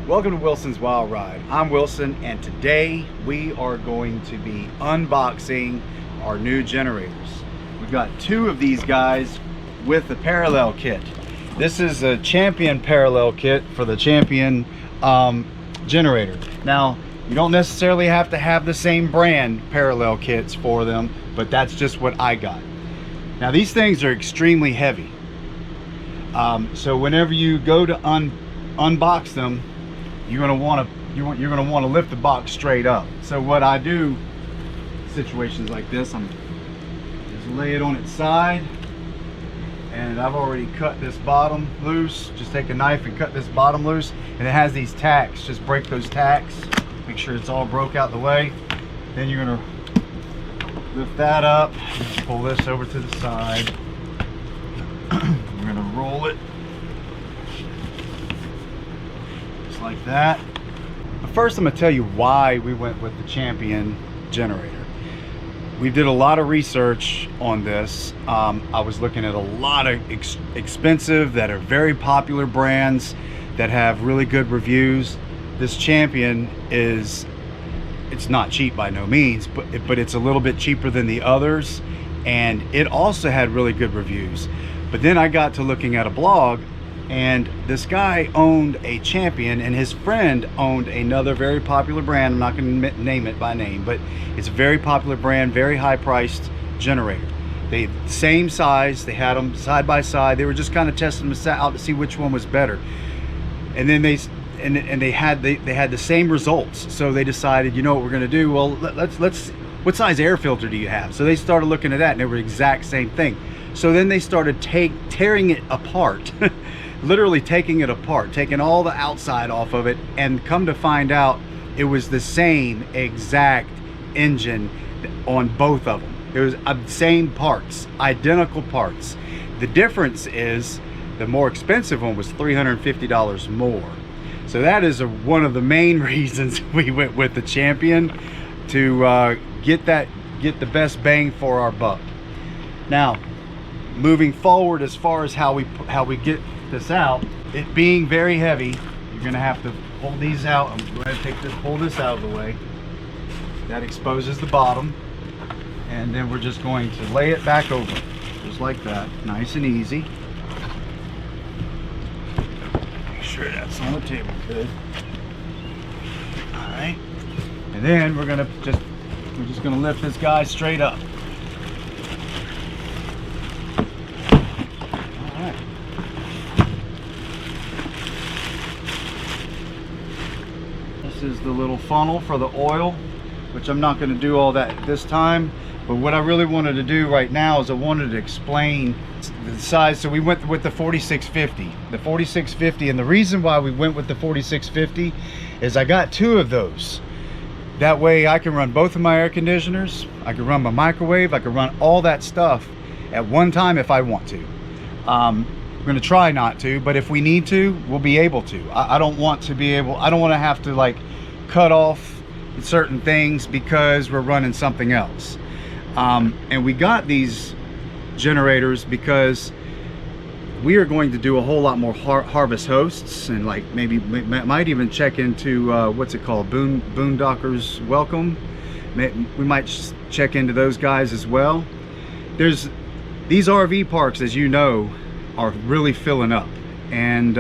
Welcome to Wilson's Wild Ride. I'm Wilson, and today we are going to be unboxing our new generators. We've got two of these guys with the parallel kit. This is a Champion parallel kit for the Champion generator. Now, you don't necessarily have to have the same brand parallel kits for them, but that's just what I got. Now, these things are extremely heavy. So whenever you go to unbox them, you're gonna want to lift the box straight up. So what I do in situations like this, I'm just lay it on its side, and I've already cut this bottom loose. Just take a knife and cut this bottom loose, and it has these tacks. Just break those tacks, make sure it's all broke out the way. Then you're gonna lift that up, pull this over to the side. We're gonna roll it like that. But first, I'm going to tell you why we went with the Champion generator. We did a lot of research on this. I was looking at a lot of expensive that are very popular brands that have really good reviews. This Champion it's not cheap by no means, but it's a little bit cheaper than the others, and it also had really good reviews. But then I got to looking at a blog, and this guy owned a Champion, and his friend owned another very popular brand. I'm not going to name it by name, but it's a very popular brand, very high priced generator. They same size, they had them side by side. They were just kind of testing them out to see which one was better, and then they had the same results. So they decided, you know what we're going to do? Well, let's what size air filter do you have? So they started looking at that, and they were the exact same thing. So then they started tearing it apart. Literally taking it apart, taking all the outside off of it, and come to find out it was the same exact engine on both of them. It was same parts, identical parts. The difference is the more expensive one was $350 more. So that is one of the main reasons we went with the Champion, to get the best bang for our buck. Now, moving forward, as far as how we get this out, it being very heavy, you're gonna have to pull these out. I'm going to pull this out of the way. That exposes the bottom, and then we're just going to lay it back over, just like that, nice and easy. Make sure that's on the table good. All right, and then we're just gonna lift this guy straight up. Is the little funnel for the oil, which I'm not going to do all that this time, but what I really wanted to do right now is I wanted to explain the size. So we went with the 4650, and the reason why we went with the 4650 is I got two of those. That way I can run both of my air conditioners, I can run my microwave, I can run all that stuff at one time if I want to. We're going to try not to, but if we need to, we'll be able to. I don't want to have to like cut off certain things because we're running something else. And we got these generators because we are going to do a whole lot more harvest hosts, and like maybe might even check into what's it called, Boondockers Welcome. We might check into those guys as well. There's these RV parks, as you know, are really filling up, and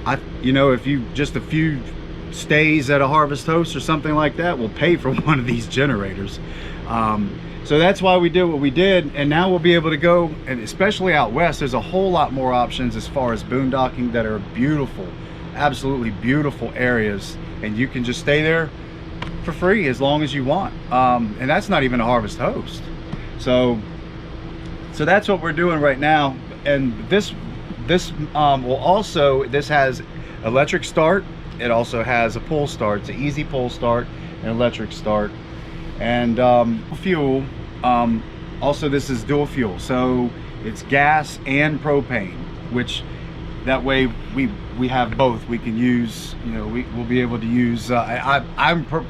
if you just a few stays at a harvest host or something like that will pay for one of these generators. So that's why we did what we did, and now we'll be able to go, and especially out west, there's a whole lot more options as far as boondocking that are beautiful, absolutely beautiful areas, and you can just stay there for free as long as you want, and that's not even a harvest host. So that's what we're doing right now. And this has electric start. It also has a pull start. It's an easy pull start and electric start, and fuel. Also, this is dual fuel, so it's gas and propane, which that way we have both. We can use, we'll be able to use,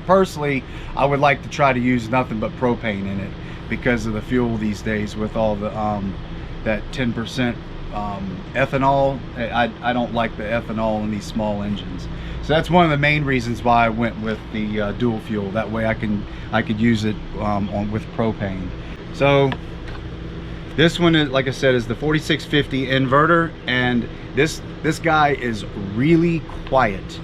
personally, I would like to try to use nothing but propane in it because of the fuel these days with all the that 10% ethanol. I don't like the ethanol in these small engines. So that's one of the main reasons why I went with the dual fuel. That way I could use it with propane. So this one is, like I said, is the 4650 inverter, and this guy is really quiet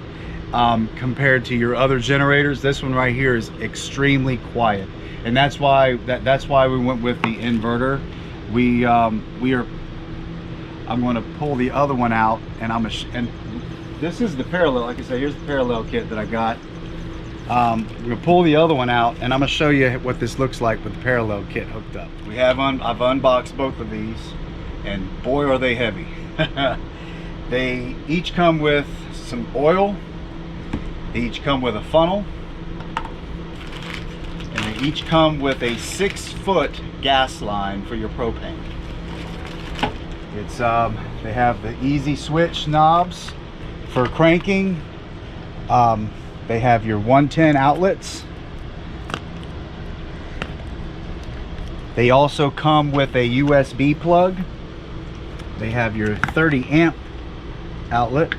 compared to your other generators. This one right here is extremely quiet, and that's why we went with the inverter. I'm going to pull the other one out, and this is the parallel. Like I said, here's the parallel kit that I got. We're going to pull the other one out, and I'm going to show you what this looks like with the parallel kit hooked up. I've unboxed both of these, and boy are they heavy. They each come with some oil, they each come with a funnel, and they each come with a 6-foot gas line for your propane. It's they have the easy switch knobs for cranking. They have your 110 outlets. They also come with a USB plug. They have your 30 amp outlet.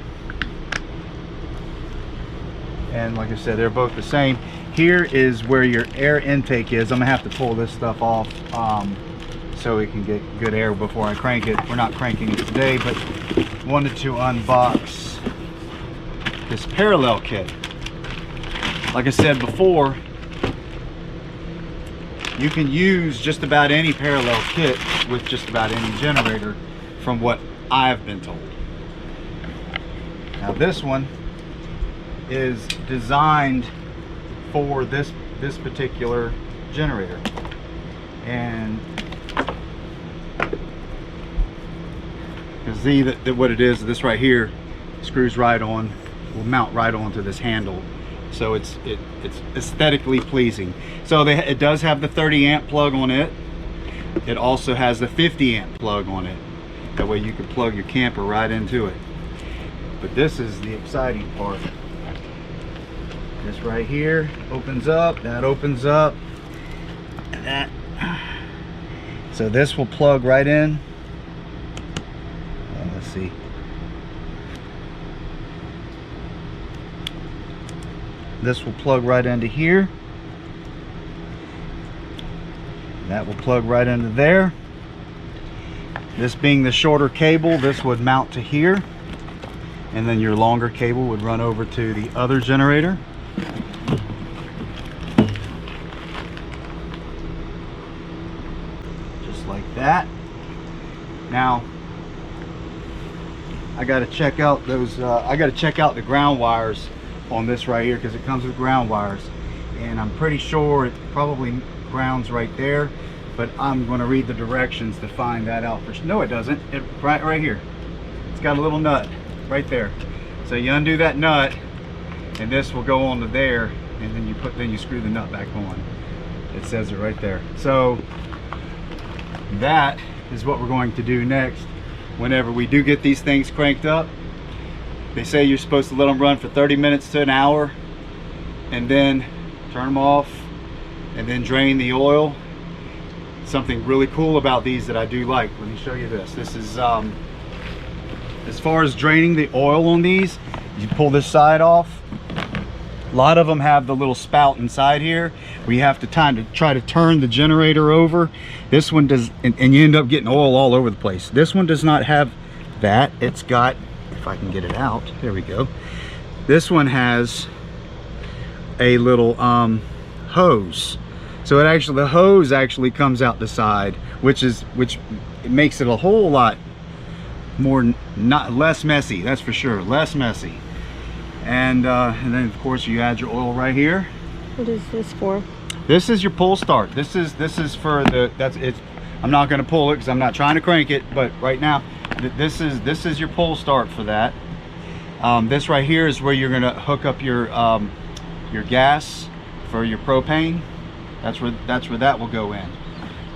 And like I said, they're both the same. Here is where your air intake is. I'm gonna have to pull this stuff off so we can get good air before I crank it. We're not cranking it today, but wanted to unbox this parallel kit. Like I said before, you can use just about any parallel kit with just about any generator, from what I've been told. Now this one is designed for this particular generator, and you can see that what it is, this right here screws right on, will mount right onto this handle, so it's aesthetically pleasing. So it does have the 30 amp plug on it. It also has the 50 amp plug on it. That way you can plug your camper right into it. But this is the exciting part. This right here opens up, that opens up, and that. So this will plug right in. Let's see. This will plug right into here. That will plug right into there. This being the shorter cable, this would mount to here, and then your longer cable would run over to the other generator. Just like that. Now I got to check out those I got to check out the ground wires on this right here, because it comes with ground wires, and I'm pretty sure it probably grounds right there, but I'm going to read the directions to find that out. No, it doesn't. It right here, it's got a little nut right there. So you undo that nut, and this will go on to there, and then you screw the nut back on. It says it right there. So that is what we're going to do next. Whenever we do get these things cranked up, they say you're supposed to let them run for 30 minutes to an hour, and then turn them off, and then drain the oil. Something really cool about these that I do like, let me show you this. This is as far as draining the oil on these, you pull this side off. A lot of them have the little spout inside here where you have to try to turn the generator over. This one does, and you end up getting oil all over the place. This one does not have that. It's got, if I can get it out, there we go. This one has a little hose. So the hose actually comes out the side, which makes it a whole lot more, less messy, that's for sure, less messy. And then of course you add your oil right here. What is this for? This is your pull start. This is for the, I'm not going to pull it because I'm not trying to crank it, but right now this is your pull start for that. This right here is where you're going to hook up your gas for your propane. That's where that will go in.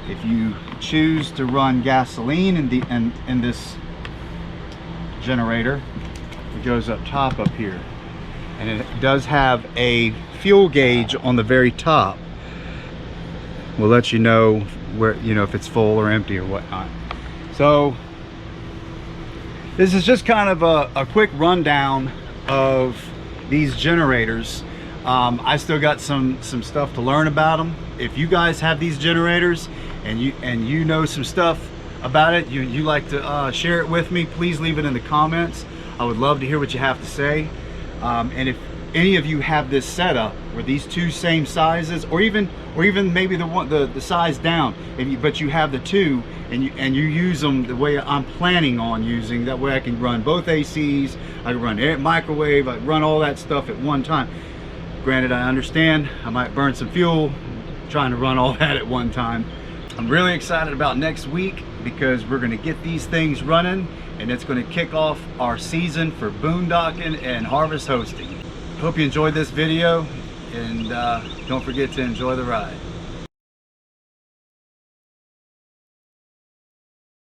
If you choose to run gasoline in this generator, it goes up top up here, and it does have a fuel gauge on the very top. Will let you know where, if it's full or empty or whatnot. So This is just kind of a quick rundown of these generators. I still got some stuff to learn about them. If you guys have these generators and you know some stuff about it, you like to share it with me, please leave it in the comments. I would love to hear what you have to say. And if any of you have this setup where these two same sizes, or even maybe the size down, but you have the two and you use them the way I'm planning on using, that way I can run both ACs, I can run air, microwave, I can run all that stuff at one time. Granted, I understand I might burn some fuel trying to run all that at one time. I'm really excited about next week because we're going to get these things running, and it's going to kick off our season for boondocking and harvest hosting. Hope you enjoyed this video, and don't forget to enjoy the ride.